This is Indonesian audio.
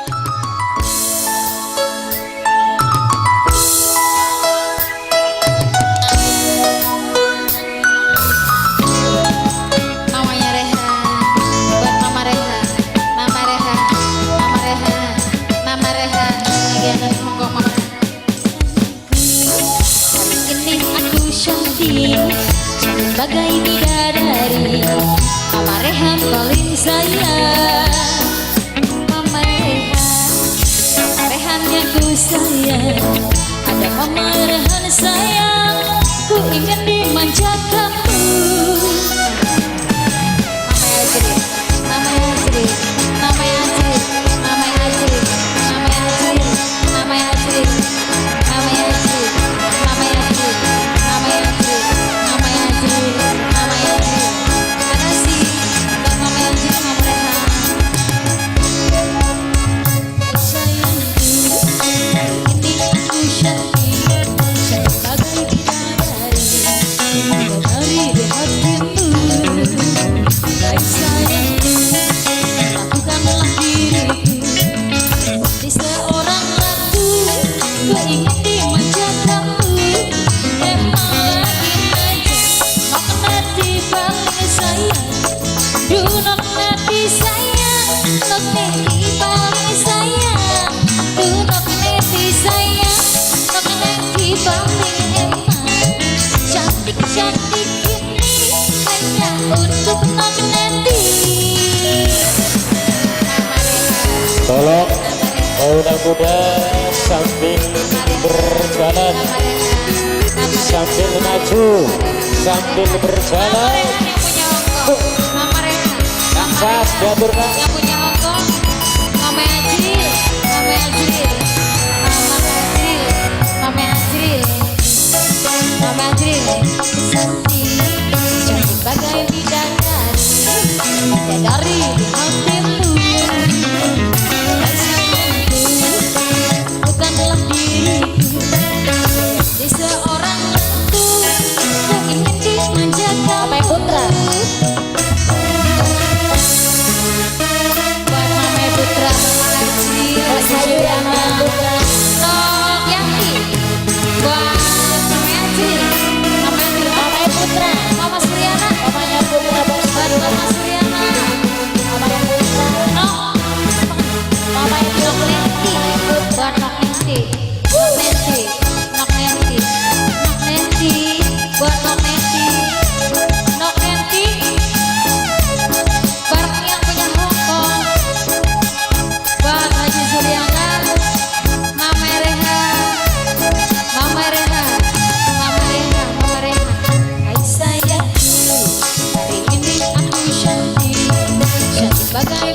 Namanya Rehan, buat Mama Rehan, Mama Rehan, Mama Rehan, Mama Rehan. Lagi ada monggo Mama Rehan. Ini aku cantik sebagai bidadari. Mama Rehan paling sayang. Mama Rehan, Mama Rehan yang ku sayang. Ada Mama Rehan sayang, ku ingin dimanja kamu. Namanya Ajri, namanya Ajri, namanya Ajri, namanya Ajri, namanya Ajri, namanya Ajri, namanya Ajri, namanya Ajri, namanya Ajri, namanya Ajri. Terima kasih buat Mama Ajri, Mama Rehan. Sayangku, ini aku cantik sebagai bidadari, bidadari di hatimu. Baik sayangku, lakukanlah diriku di seorang ratu, ku ingin dimanja kamu. Emang lagi aja nok nanti paling sayang, duh nok nanti sayang, nok nanti paling sayang, duh nok nanti sayang, nok nanti paling emang. Cantik-cantik ini hanya untuk nok nanti. Tolong mudah-muda sambil berjalan, sambil maju, sambil berjalan. Mama Rehan, Sukses diaturkan. yang punya ongkong, Mama Ajril, Mama Ajril, Mama Ajril, Mama Ajril, Mama Ajril. Cantik, cantik bagai bidadari, bidadari di hatimu. Sayangku, bukanlah diriku di seorang ratu, ku ingin dimanja kamu. Putra. Buat Mama Putra, Mama Ajril, Juliana, Nok Yanti. Buat Mama Ajril, Mama Ajril, Mama Putra, Mama Suryana, Mamanya Putra, buat Mama Suryana, Mamanya Putra, Nok, Mamanya Nok Nenti, buat Nok Nenti, Nok Nenti, Nok Nenti, Nok Nenti, buat Nok Nenti, Nok Nenti. Bareng yang punya Hongkong, buat Haji Suryana, Mama Rehan, Mama Rehan, Mama Rehan, Mama Rehan. Hai sayangku, hari ini aku cantik, cantik bagai